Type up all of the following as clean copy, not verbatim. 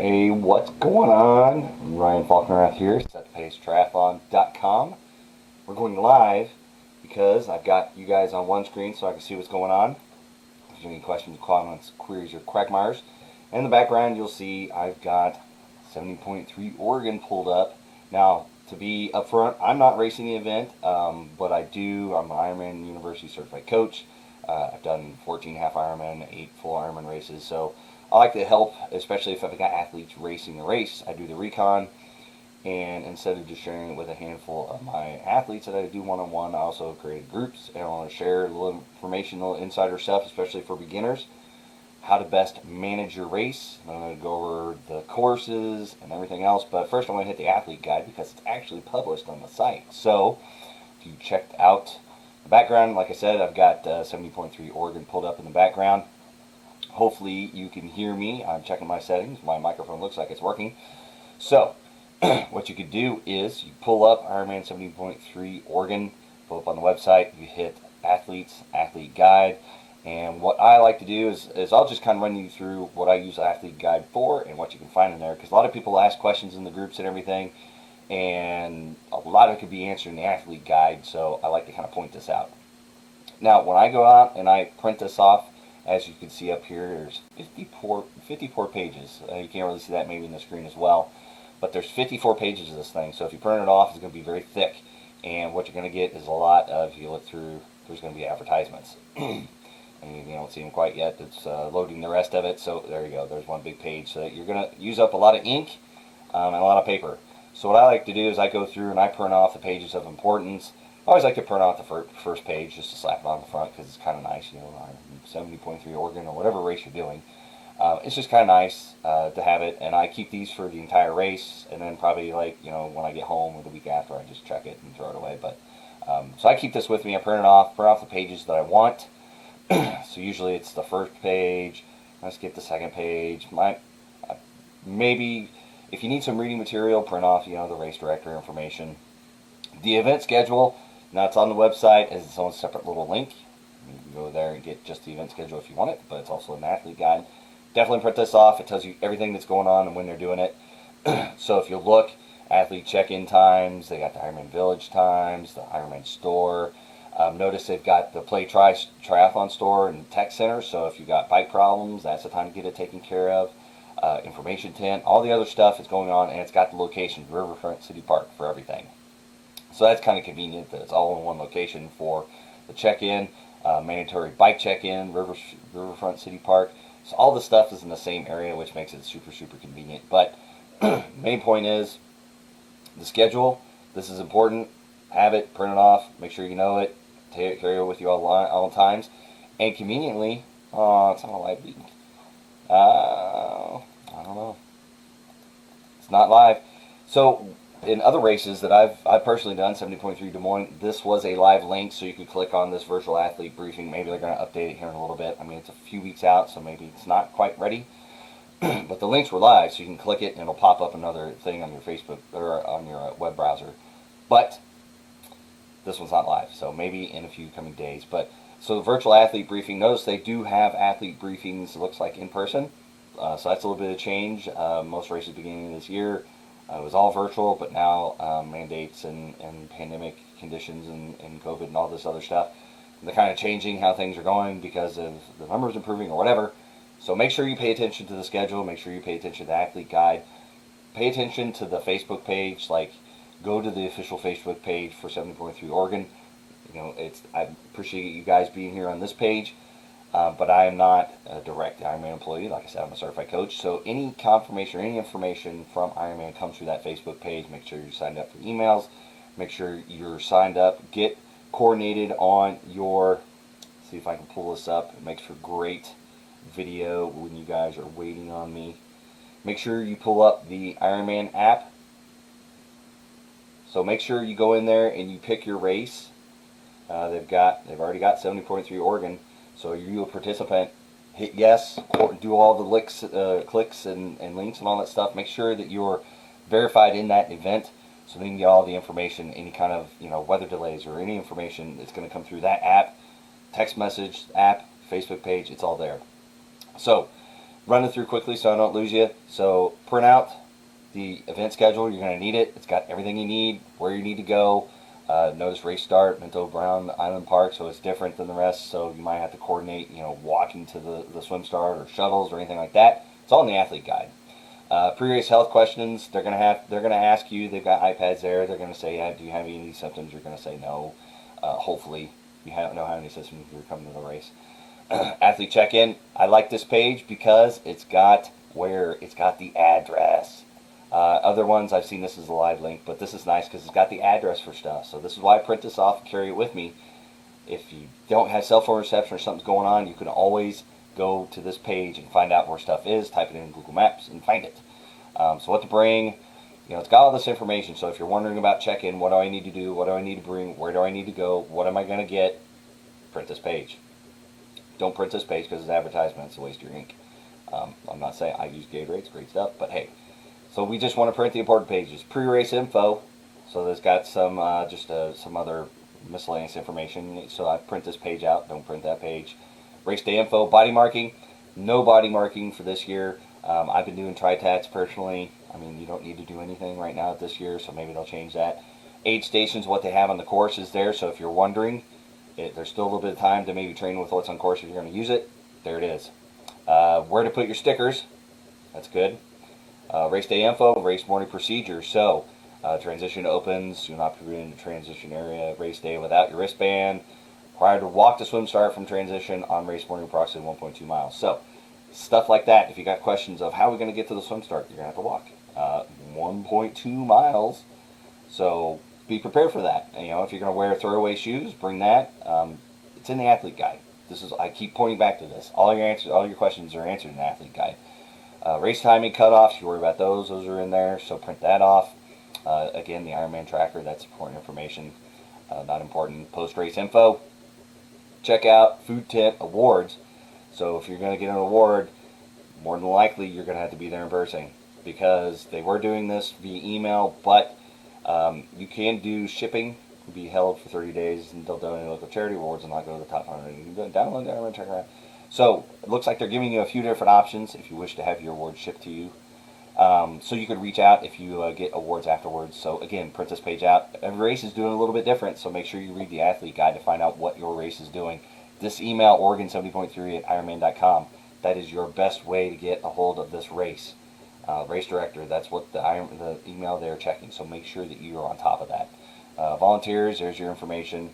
Hey, what's going on? I'm Ryan Faulkner here, setthepacetriathlon.com. We're going live because I've got you guys on one screen so I can see what's going on. If you have any questions, comments, queries, or quagmires. In the background, you'll see I've got 70.3 Oregon pulled up. Now, to be upfront, I'm not racing the event, but I'm an Ironman University certified coach. I've done 14 half Ironman, 8 full Ironman races, so I like to help, especially if I've got athletes racing the race. I do the recon, and instead of just sharing it with a handful of my athletes that I do one-on-one, I also created groups, and I want to share a little information, a little insider stuff, especially for beginners, how to best manage your race. I'm going to go over the courses and everything else, but first I'm going to hit the athlete guide because it's actually published on the site. So if you checked out the background, like I said, I've got 70.3 Oregon pulled up in the background. Hopefully you can hear me. I'm checking my settings. My microphone looks like it's working. So what you could do is you pull up Ironman 70.3 Oregon, pull up on the website, you hit athletes, athlete guide, and what I like to do is I'll just kind of run you through what I use the athlete guide for and what you can find in there, because a lot of people ask questions in the groups and everything, and a lot of it could be answered in the athlete guide, so I like to kind of point this out. Now, when I go out and I print this off, as you can see up here, there's 54 pages. You can't really see that maybe in the screen as well, but there's 54 pages of this thing, so if you print it off, it's going to be very thick, and what you're going to get is a lot of, if you look through, there's going to be advertisements. And you don't see them quite yet. It's loading the rest of it, so there you go. There's one big page. So you're going to use up a lot of ink and a lot of paper. So what I like to do is I go through and I print off the pages of importance. I always like to print out the first page just to slap it on the front because it's kind of nice, 70.3 Oregon or whatever race you're doing. It's just kind of nice to have it, and I keep these for the entire race, and then probably when I get home or the week after, I just check it and throw it away. But so I keep this with me. I print off the pages that I want. So usually it's the first page. I skip the second page. Maybe if you need some reading material, print off the race director information. The event schedule, now it's on the website as its own separate little link. You can go there and get just the event schedule if you want it, but it's also an athlete guide. Definitely print this off. It tells you everything that's going on and when they're doing it. So if you look, athlete check-in times, they got the Ironman Village times, the Ironman store. Notice they've got the Play Triathlon store and tech center, so if you've got bike problems, that's the time to get it taken care of. Information tent, all the other stuff is going on, and it's got the location, Riverfront City Park, for everything. So that's kind of convenient that it's all in one location for the check-in, mandatory bike check-in, Riverfront City Park. So all the stuff is in the same area, which makes it super, super convenient. But main point is the schedule. This is important. Have it, print it off, make sure you know it, carry it with you all times. And conveniently, it's not a live link. I don't know. It's not live. So in other races that I've personally done, 70.3 Des Moines, this was a live link, so you could click on this virtual athlete briefing. Maybe they're going to update it here in a little bit. I mean, it's a few weeks out, so maybe it's not quite ready. But the links were live, so you can click it and it'll pop up another thing on your Facebook or on your web browser. But this one's not live, so maybe in a few coming days. But so the virtual athlete briefing, notice they do have athlete briefings, it looks like, in person. So that's a little bit of change. Most races beginning of this year, it was all virtual, but now mandates and pandemic conditions and COVID and all this other stuff, they're kind of changing how things are going because of the numbers improving or whatever. So make sure you pay attention to the schedule. Make sure you pay attention to the athlete guide. Pay attention to the Facebook page. Go to the official Facebook page for 70.3 Oregon. I appreciate you guys being here on this page, but I am not a direct Ironman employee. Like I said, I'm a certified coach. So any confirmation or any information from Ironman comes through that Facebook page. Make sure you're signed up for emails. Make sure you're signed up. Get coordinated on your, see if I can pull this up. It makes for great video when you guys are waiting on me. Make sure you pull up the Ironman app. So make sure you go in there and you pick your race. They've already got 70.3 Oregon. So you're a participant. Hit yes. Do all the clicks and links and all that stuff. Make sure that you're verified in that event, so they can get all the information, any kind of weather delays or any information that's going to come through that app, text message, app, Facebook page. It's all there. So running through quickly so I don't lose you. So print out the event schedule. You're going to need it. It's got everything you need, where you need to go. Notice race start, Minto Brown Island Park, so it's different than the rest. So you might have to coordinate, walking to the swim start or shuttles or anything like that. It's all in the athlete guide. Pre-race health questions. They're gonna ask you. They've got iPads there. They're gonna say, do you have any of these symptoms? You're gonna say no. Hopefully, you don't have any symptoms if you're coming to the race. Athlete check-in. I like this page because it's got the address. Other ones I've seen this as a live link, but this is nice because it's got the address for stuff. So this is why I print this off and carry it with me. If you don't have cell phone reception or something's going on, you can always go to this page and find out where stuff is, type it in Google Maps and find it. So what to bring, it's got all this information. So if you're wondering about check-in, what do I need to do, what do I need to bring, where do I need to go, what am I going to get, print this page. Don't print this page because it's advertisement, it's a waste of your ink. I'm not saying I use Gatorade, it's great stuff, but hey. So we just want to print the important pages. Pre-race info, so there's got some some other miscellaneous information. So I print this page out, don't print that page. Race day info, body marking. No body marking for this year. I've been doing tri-tats personally. I mean, you don't need to do anything right now this year, so maybe they'll change that. Aid stations, what they have on the course is there, so if you're wondering, there's still a little bit of time to maybe train with what's on course if you're going to use it. There it is. Where to put your stickers. That's good. Race day info, race morning procedure. So, transition opens, you'll not be in the transition area. Race day without your wristband. Required to walk to swim start from transition on race morning approximately 1.2 miles. So, stuff like that. If you got questions of how we're going to get to the swim start, you're going to have to walk 1.2 miles. So, be prepared for that. If you're going to wear throwaway shoes, bring that. It's in the athlete guide. I keep pointing back to this. All your questions are answered in the athlete guide. Race timing cutoffs, you worry about those. Those are in there, so print that off. Again, the Ironman tracker, that's important information. Not important. Post-race info. Check out food tip awards. So if you're going to get an award, more than likely you're going to have to be there in person because they were doing this via email, but you can do shipping. Be held for 30 days and they'll donate local charity awards and not go to the top 100. You can download the Ironman tracker. So it looks like they're giving you a few different options if you wish to have your awards shipped to you. So you could reach out if you get awards afterwards. So again, print this page out. Every race is doing a little bit different, so make sure you read the athlete guide to find out what your race is doing. This email, Oregon 70.3 at Ironman.com. That is your best way to get a hold of this race. Race director, that's what the email they're checking, so make sure that you are on top of that. Volunteers, there's your information.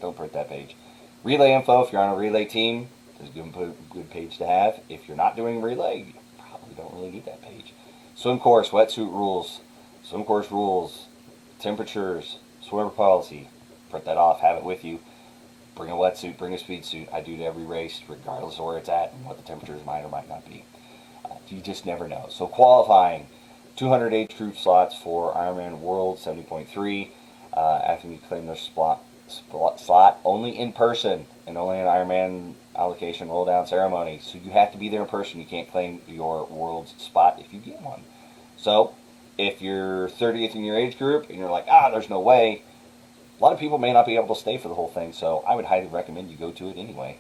Don't print that page. Relay info, if you're on a relay team, it's a good page to have. If you're not doing relay, you probably don't really need that page. Swim course, wetsuit rules, swim course rules, temperatures, swimmer policy. Print that off, have it with you. Bring a wetsuit, bring a speed suit. I do to every race, regardless of where it's at and what the temperatures might or might not be. You just never know. So qualifying, 200 age group slots for Ironman World 70.3. After you claim their slot only in person and only an Ironman allocation roll down ceremony. So you have to be there in person. You can't claim your world's spot if you get one. So if you're 30th in your age group and you're like, there's no way, a lot of people may not be able to stay for the whole thing. So I would highly recommend you go to it anyway.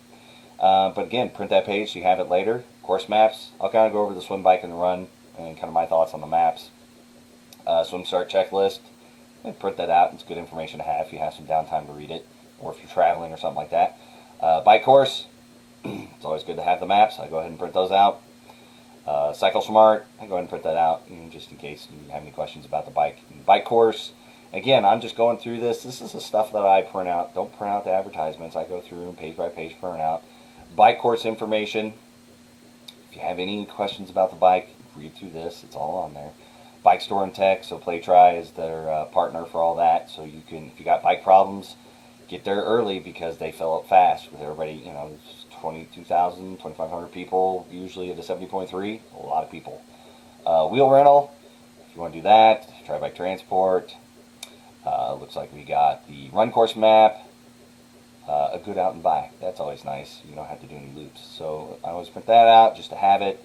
But again, print that page so you have it later. Course maps. I'll kind of go over the swim, bike, and the run and kind of my thoughts on the maps. Swim start checklist. And print that out. It's good information to have if you have some downtime to read it or if you're traveling or something like that. Bike course. It's always good to have the maps. I go ahead and print those out. Cycle Smart. I go ahead and print that out just in case you have any questions about the bike course. Again, I'm just going through this. This is the stuff that I print out. Don't print out the advertisements. I go through and page by page print out. Bike course information. If you have any questions about the bike, read through this. It's all on there. Bike Store and Tech, so PlayTry is their partner for all that. So you can, if you got bike problems, get there early because they fill up fast with everybody. 22,000, 2,500 people usually at a 70.3. A lot of people. Wheel rental, if you want to do that. Try bike transport. Looks like we got the run course map. A good out and back. That's always nice. You don't have to do any loops. So I always print that out just to have it.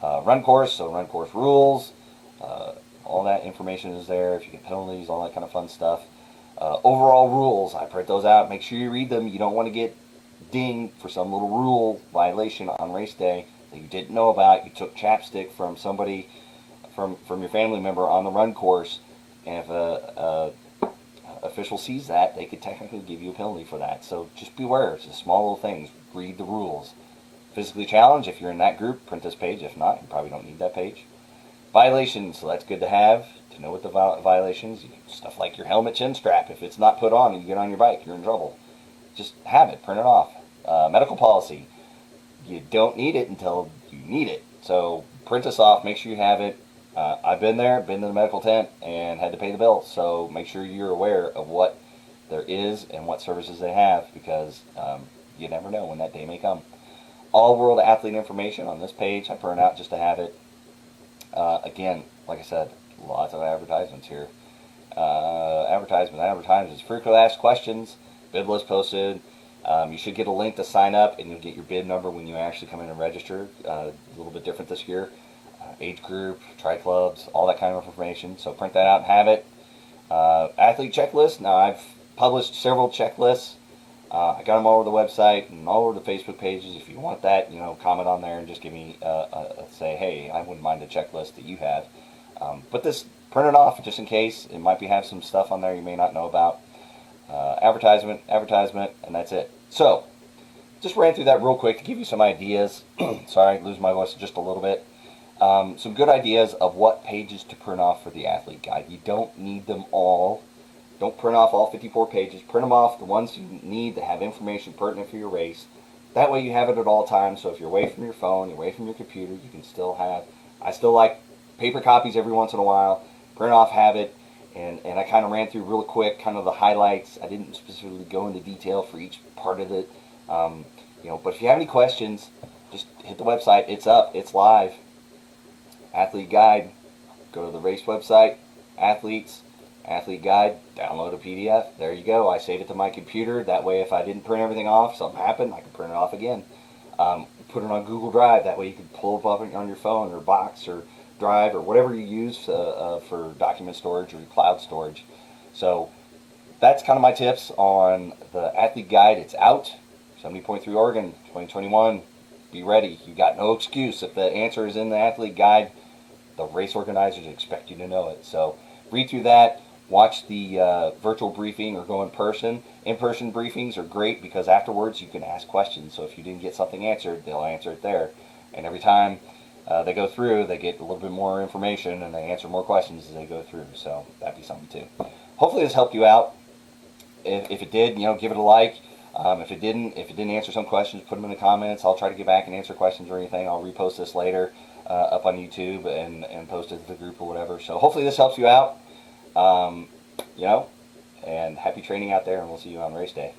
Run course, so run course rules. All that information is there. If you get penalties, all that kind of fun stuff. Overall rules, I print those out. Make sure you read them. You don't want to get dinged for some little rule violation on race day. that you didn't know about. You took chapstick from somebody, from your family member on the run course, and if a official sees that, they could technically give you a penalty for that. So just beware. It's just small little things. Read the rules. Physically challenged, if you're in that group, print this page. If not, you probably don't need that page. Violations, so that's good to have, to know what the violations. Stuff like your helmet chin strap. If it's not put on and you get on your bike, you're in trouble. Just have it. Print it off. Medical policy. You don't need it until you need it. So print this off. Make sure you have it. I've been there, been to the medical tent, and had to pay the bill. So make sure you're aware of what there is and what services they have, because you never know when that day may come. All world athlete information on this page. I print out just to have it. Again, like I said, lots of advertisements here. Advertisements. Frequently asked questions. Bid list posted. You should get a link to sign up, and you'll get your bid number when you actually come in and register. A little bit different this year. Age group, tri clubs, all that kind of information. So print that out and have it. Athlete checklist. Now, I've published several checklists. I got them all over the website and all over the Facebook pages. If you want that, comment on there and just give me say, hey, I wouldn't mind a checklist that you have. But this, print it off just in case. It might have some stuff on there you may not know about. Advertisement, and that's it. So, just ran through that real quick to give you some ideas. Sorry, lose my voice just a little bit. Some good ideas of what pages to print off for the athlete guide. You don't need them all. Don't print off all 54 pages. Print them off, the ones you need that have information pertinent for your race. That way you have it at all times, so if you're away from your phone, you're away from your computer, you can still have. I still like paper copies every once in a while. Print off, have it, and I kind of ran through real quick kind of the highlights. I didn't specifically go into detail for each part of it. But if you have any questions, just hit the website. It's up. It's live. Athlete Guide. Go to the race website. Athlete Guide. Download a PDF. There you go. I save it to my computer. That way, if I didn't print everything off, something happened, I can print it off again. Put it on Google Drive. That way, you can pull it up on your phone or Box or Drive or whatever you use for document storage or cloud storage. So that's kind of my tips on the Athlete Guide. It's out. 70.3 Oregon, 2021. Be ready. You got no excuse. If the answer is in the Athlete Guide, the race organizers expect you to know it. So read through that. Watch the virtual briefing or go in person. In-person briefings are great because afterwards you can ask questions. So if you didn't get something answered, they'll answer it there. And every time they go through, they get a little bit more information and they answer more questions as they go through. So that'd be something too. Hopefully this helped you out. If it did, give it a like. If it didn't answer some questions, put them in the comments. I'll try to get back and answer questions or anything. I'll repost this later up on YouTube and post it to the group or whatever. So hopefully this helps you out. And happy training out there, and we'll see you on race day.